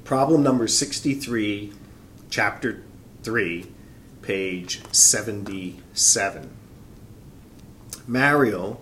Problem number 63, chapter 3, page 77. Mario,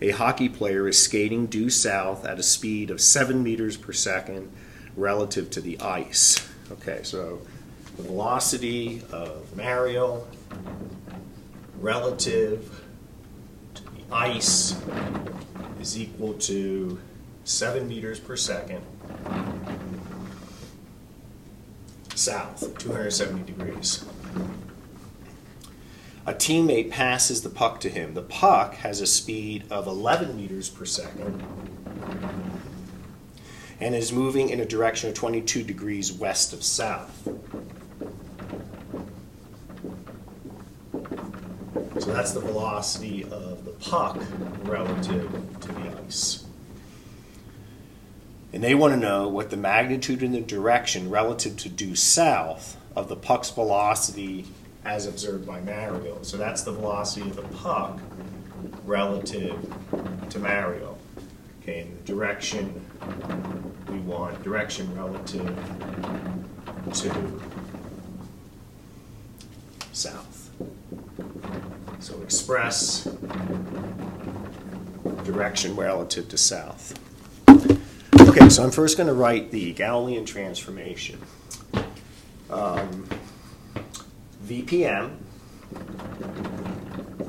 a hockey player, is skating due south at a speed of 7 meters per second relative to the ice. Okay, so the velocity of Mario relative to the ice is equal to 7 meters per second south, 270 degrees. A teammate passes the puck to him. The puck has a speed of 11 meters per second and is moving in a direction of 22 degrees west of south. So that's the velocity of the puck relative to the ice. And they want to know what the magnitude and the direction relative to due south of the puck's velocity as observed by Mario. So that's the velocity of the puck relative to Mario. Okay, and the direction we want, direction relative to south. So express direction relative to south. Okay, so I'm first going to write the Galilean transformation. VPM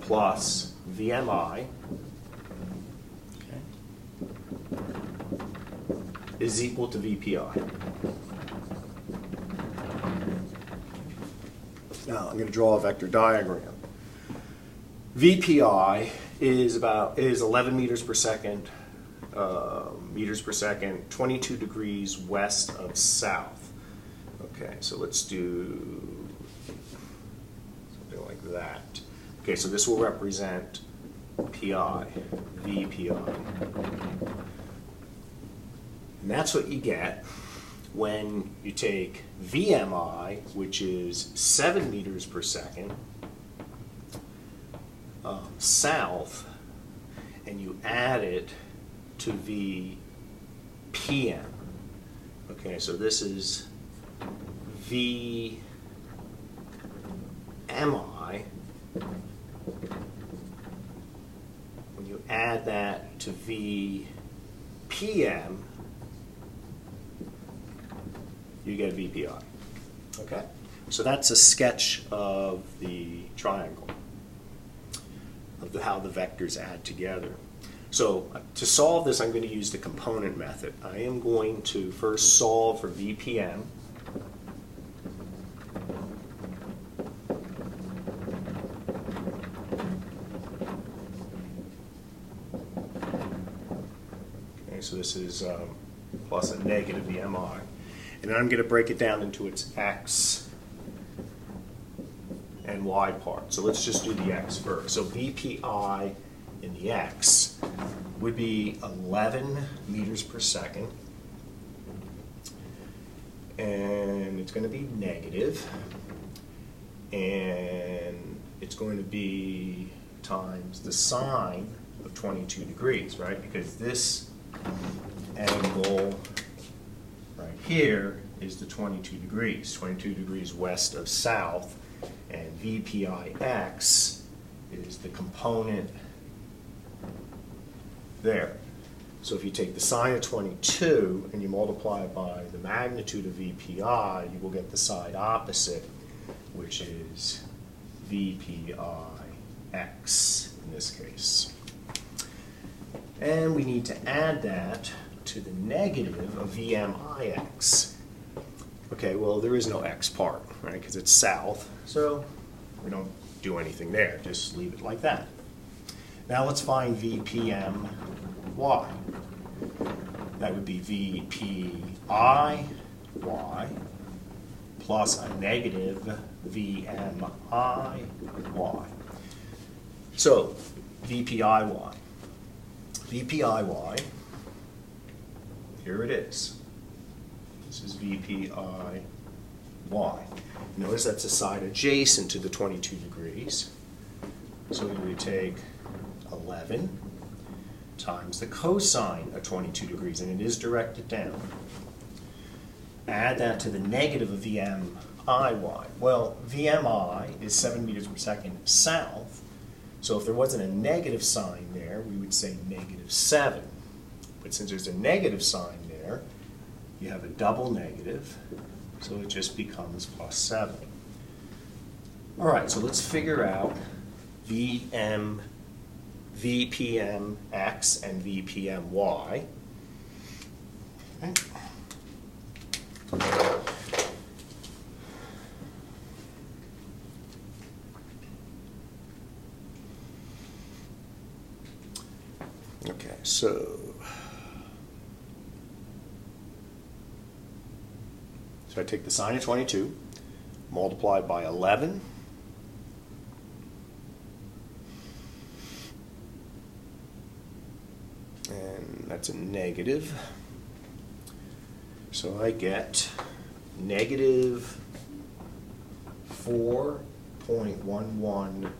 plus VMI is equal to VPI. Now I'm going to draw a vector diagram. VPI is 11 meters per second, 22 degrees west of south. Okay, so let's do something like that. Okay, so this will represent PI, VPI. And that's what you get when you take VMI, which is 7 meters per second, south, and you add it to VPM. Okay, so this is VMI. When you add that to VPM, you get VPI. Okay? So that's a sketch of the triangle, of how the vectors add together. So to solve this, I'm going to use the component method. I am going to first solve for VPM. Okay, so this is plus a negative VMI. And then I'm going to break it down into its X and Y part. So let's just do the X first. So VPI in the X would be 11 meters per second. And it's going to be negative. And it's going to be times the sine of 22 degrees, right? Because this angle right here is the 22 degrees west of south, and VPIX is the component there. So if you take the sine of 22 and you multiply it by the magnitude of VPI, you will get the side opposite, which is VPIX in this case. And we need to add that to the negative of VMIX. Okay, well, there is no X part, right, because it's south, so we don't do anything there, just leave it like that. Now let's find VPMY. That would be VPIY plus a negative VMIY. So VPIY. VPIY, here it is. This is VPIY. Notice that's a side adjacent to the 22 degrees. So we would take 11 times the cosine of 22 degrees, and it is directed down. add that to the negative of VMIY. Well, VMI is 7 meters per second south, so if there wasn't a negative sign there, we would say -7. But since there's a negative sign there, you have a double negative, so it just becomes +7. All right, so let's figure out VPMX and VPMY. Okay. Okay, so I take the sine of 22, multiply by 11, and that's a negative. So I get negative 4.11,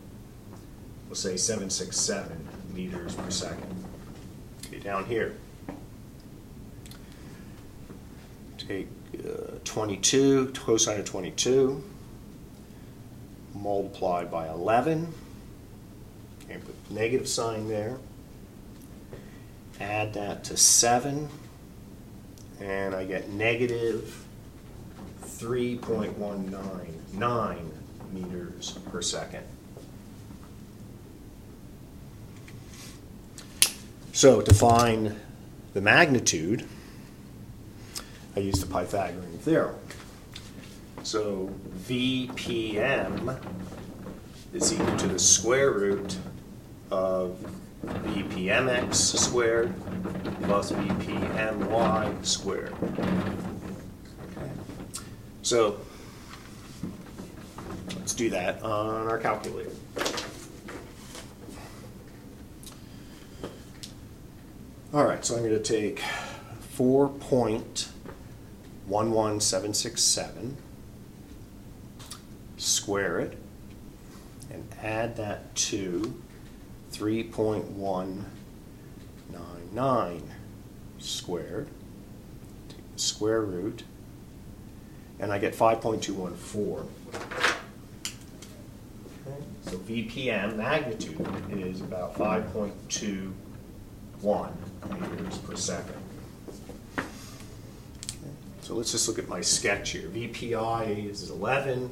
we'll say 767 meters per second. Okay, down here, take 22, cosine of 22, multiply by 11, okay, put negative sign there, add that to 7, and I get negative 3.199 meters per second. So to find the magnitude, I use the Pythagorean theorem. So VPM is equal to the square root of VPMX squared plus VPMY squared. Okay. So let's do that on our calculator. All right, so I'm going to take 4.11767, square it, and add that to 3.199 squared, take the square root, and I get 5.214. Okay. So VPM magnitude is about 5.21 meters per second. Okay. So let's just look at my sketch here. VPI is 11,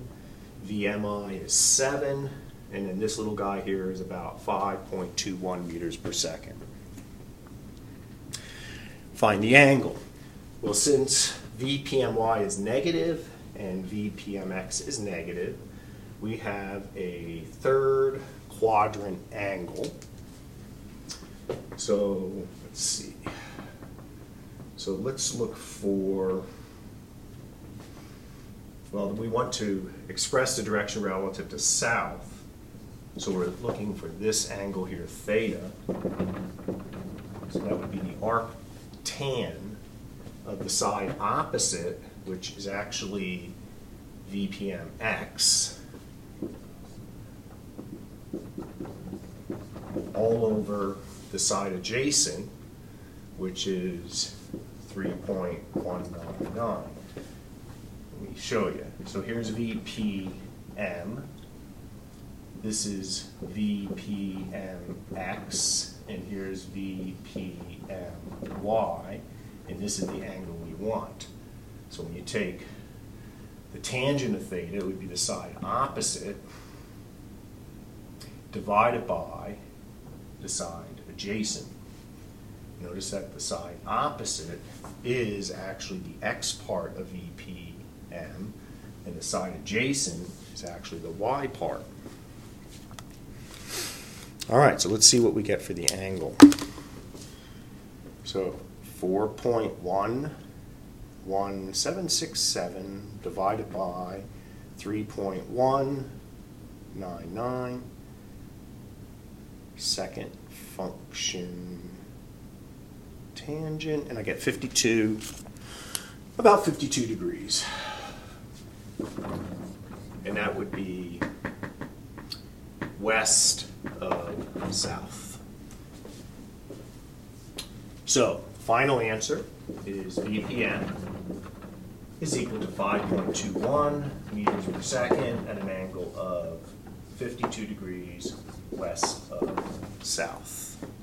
VMI is 7, and then this little guy here is about 5.21 meters per second. Find the angle. Well, since VPMY is negative and VPMX is negative, we have a third quadrant angle. So let's see. So let's look for, well, we want to express the direction relative to south. So we're looking for this angle here, theta. So that would be the arctan of the side opposite, which is actually VPMX, all over the side adjacent, which is 3.199. Let me show you. So here's VPM. This is VPMX, and here's VPMY, and this is the angle we want. So when you take the tangent of theta, it would be the side opposite, divided by the side adjacent. Notice that the side opposite is actually the x part of VPM, and the side adjacent is actually the y part. All right, so let's see what we get for the angle. So 4.11767 divided by 3.199, second function tangent, and I get 52, about 52 degrees. And that would be west of south. So, final answer is VPM is equal to 5.21 meters per second at an angle of 52 degrees west of south.